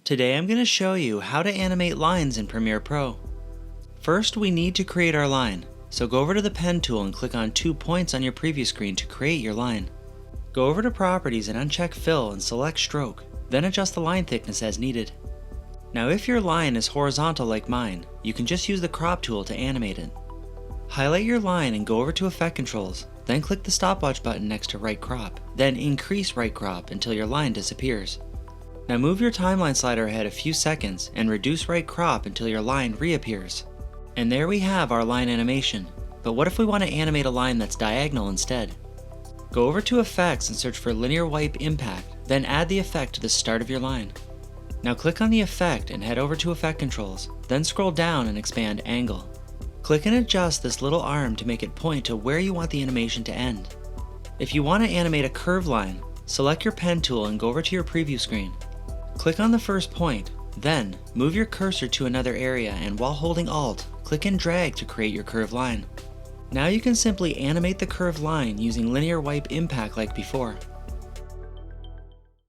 Today I'm going to show you how to animate lines in Premiere Pro. First, we need to create our line, so go over to the pen tool and click on 2 points on your preview screen to create your line. Go over to Properties and uncheck Fill and select Stroke, then adjust the line thickness as needed. Now if your line is horizontal like mine, you can just use the Crop tool to animate it. Highlight your line and go over to Effect Controls, then click the stopwatch button next to Right Crop, then increase Right Crop until your line disappears. Now move your timeline slider ahead a few seconds and reduce Right Crop until your line reappears. And there we have our line animation, but what if we want to animate a line that's diagonal instead? Go over to Effects and search for Linear Wipe Impact, then add the effect to the start of your line. Now click on the effect and head over to Effect Controls, then scroll down and expand Angle. Click and adjust this little arm to make it point to where you want the animation to end. If you want to animate a curved line, select your pen tool and go over to your preview screen. Click on the first point, then move your cursor to another area and while holding Alt, click and drag to create your curved line. Now you can simply animate the curved line using Linear Wipe Impact like before.